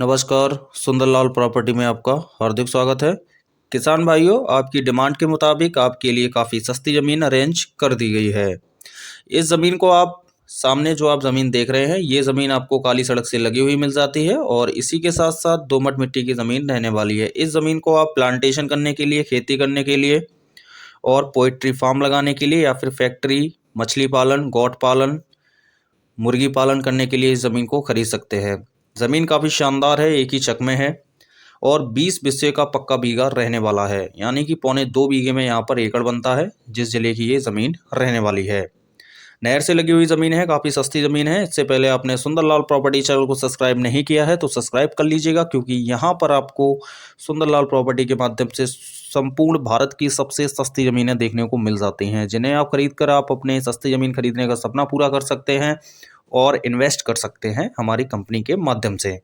नमस्कार, सुंदरलाल प्रॉपर्टी में आपका हार्दिक स्वागत है। किसान भाइयों, आपकी डिमांड के मुताबिक आपके लिए काफ़ी सस्ती ज़मीन अरेंज कर दी गई है। इस ज़मीन को आप सामने जो आप ज़मीन देख रहे हैं, ये ज़मीन आपको काली सड़क से लगी हुई मिल जाती है और इसी के साथ साथ दोमट मिट्टी की ज़मीन रहने वाली है। इस ज़मीन को आप प्लांटेशन करने के लिए, खेती करने के लिए और पोल्ट्री फार्म लगाने के लिए या फिर फैक्ट्री, मछली पालन, गोट पालन, मुर्गी पालन करने के लिए इस ज़मीन को खरीद सकते हैं। ज़मीन काफ़ी शानदार है, एक ही चक में है और 20 बिस्से का पक्का बीघा रहने वाला है, यानी कि 2.25 बीघे में यहाँ पर एकड़ बनता है, जिस जिले की ये ज़मीन रहने वाली है। नहर से लगी हुई ज़मीन है, काफ़ी सस्ती ज़मीन है। इससे पहले आपने सुंदरलाल प्रॉपर्टी चैनल को सब्सक्राइब नहीं किया है तो सब्सक्राइब कर लीजिएगा, क्योंकि यहाँ पर आपको सुंदरलाल प्रॉपर्टी के माध्यम से संपूर्ण भारत की सबसे सस्ती ज़मीनें देखने को मिल जाती हैं, जिन्हें आप खरीद कर आप अपने सस्ती ज़मीन खरीदने का सपना पूरा कर सकते हैं और इन्वेस्ट कर सकते हैं हमारी कंपनी के माध्यम से।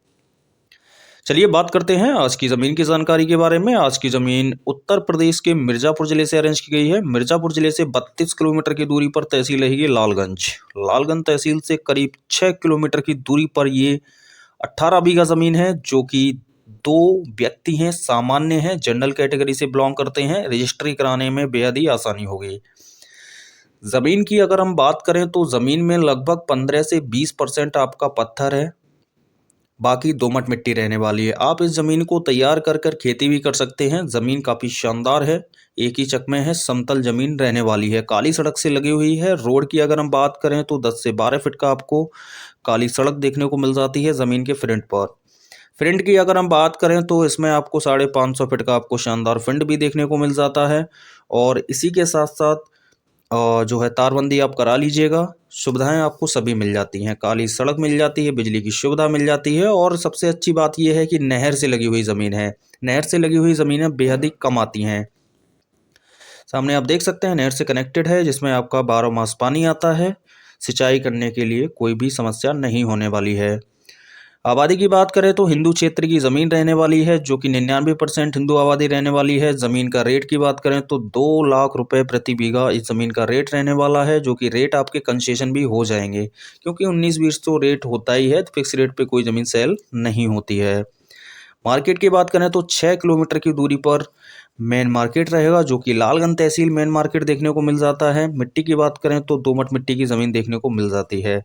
चलिए बात करते हैं आज की ज़मीन की जानकारी के बारे में। आज की ज़मीन उत्तर प्रदेश के मिर्ज़ापुर ज़िले से अरेंज की गई है। मिर्ज़ापुर ज़िले से 32 किलोमीटर की दूरी पर तहसील रहेगी लालगंज। लालगंज तहसील से करीब 6 किलोमीटर की दूरी पर ये 18 बीघा ज़मीन है, जो कि 2 व्यक्ति हैं, सामान्य हैं, जनरल कैटेगरी से बिलोंग करते हैं। रजिस्ट्री कराने में बेहद ही आसानी होगी। ज़मीन की अगर हम बात करें तो ज़मीन में लगभग 15 से 20% आपका पत्थर है, बाकी दोमट मिट्टी रहने वाली है। आप इस ज़मीन को तैयार कर कर खेती भी कर सकते हैं। ज़मीन काफ़ी शानदार है, एक ही चक में है, समतल ज़मीन रहने वाली है, काली सड़क से लगी हुई है। रोड की अगर हम बात करें तो 10 से 12 फीट का आपको काली सड़क देखने को मिल जाती है ज़मीन के फ्रंट पर। फ्रंट की अगर हम बात करें तो इसमें आपको 550 फीट का आपको शानदार फ्रंट भी देखने को मिल जाता है और इसी के साथ साथ जो है तारबंदी आप करा लीजिएगा। सुविधाएं आपको सभी मिल जाती हैं, काली सड़क मिल जाती है, बिजली की सुविधा मिल जाती है और सबसे अच्छी बात यह है कि नहर से लगी हुई ज़मीन है। नहर से लगी हुई ज़मीनें बेहद ही कम आती हैं। सामने आप देख सकते हैं नहर से कनेक्टेड है, जिसमें आपका 12 मास पानी आता है। सिंचाई करने के लिए कोई भी समस्या नहीं होने वाली है। आबादी की बात करें तो हिंदू क्षेत्र की ज़मीन रहने वाली है, जो कि 99% हिंदू आबादी रहने वाली है। ज़मीन का रेट की बात करें तो 2 लाख रुपए प्रति बीघा इस ज़मीन का रेट रहने वाला है, जो कि रेट आपके कंसेशन भी हो जाएंगे, क्योंकि 19-20 तो रेट होता ही है, फिक्स रेट पे कोई ज़मीन सेल नहीं होती है। मार्केट की बात करें तो 6 किलोमीटर की दूरी पर मेन मार्केट रहेगा, जो कि लालगंज तहसील मेन मार्केट देखने को मिल जाता है। मिट्टी की बात करें तो दोमट मिट्टी की ज़मीन देखने को मिल जाती है।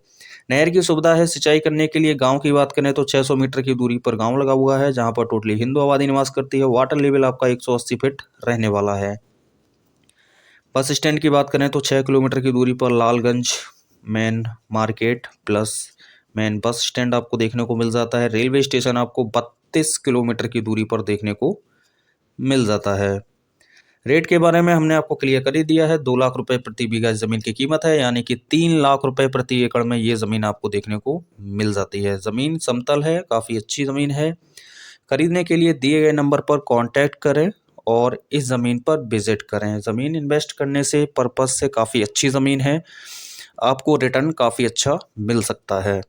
नहर की सुविधा है सिंचाई करने के लिए। गांव की बात करें तो 600 मीटर की दूरी पर गांव लगा हुआ है, जहां पर टोटली हिंदू आबादी निवास करती है। वाटर लेवल आपका 180 फीट रहने वाला है। बस स्टैंड की बात करें तो 6 किलोमीटर की दूरी पर Lalganj main market plus main bus stand आपको देखने को मिल जाता है। रेलवे स्टेशन आपको 32 किलोमीटर की दूरी पर देखने को मिल जाता है। रेट के बारे में हमने आपको क्लियर कर ही दिया है। 2 लाख रुपए प्रति बीघा ज़मीन की कीमत है, यानी कि 3 लाख रुपए प्रति एकड़ में ये ज़मीन आपको देखने को मिल जाती है। ज़मीन समतल है, काफ़ी अच्छी ज़मीन है। खरीदने के लिए दिए गए नंबर पर कांटेक्ट करें और इस ज़मीन पर विजिट करें। ज़मीन इन्वेस्ट करने से पर्पज़ से काफ़ी अच्छी ज़मीन है, आपको रिटर्न काफ़ी अच्छा मिल सकता है।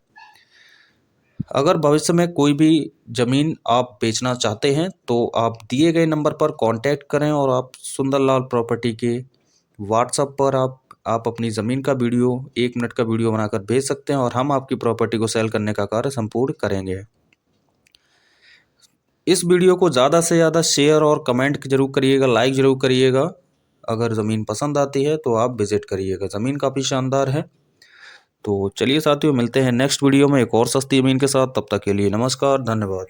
अगर भविष्य में कोई भी ज़मीन आप बेचना चाहते हैं तो आप दिए गए नंबर पर कांटेक्ट करें और आप सुंदरलाल प्रॉपर्टी के व्हाट्सएप पर आप अपनी ज़मीन का वीडियो 1 मिनट का वीडियो बनाकर भेज सकते हैं और हम आपकी प्रॉपर्टी को सेल करने का कार्य संपूर्ण करेंगे। इस वीडियो को ज़्यादा से ज़्यादा शेयर और कमेंट जरूर करिएगा, लाइक ज़रूर करिएगा। अगर ज़मीन पसंद आती है तो आप विज़िट करिएगा। ज़मीन काफ़ी शानदार है। तो चलिए साथियों, मिलते हैं नेक्स्ट वीडियो में एक और सस्ती ज़मीन के साथ। तब तक के लिए नमस्कार, धन्यवाद।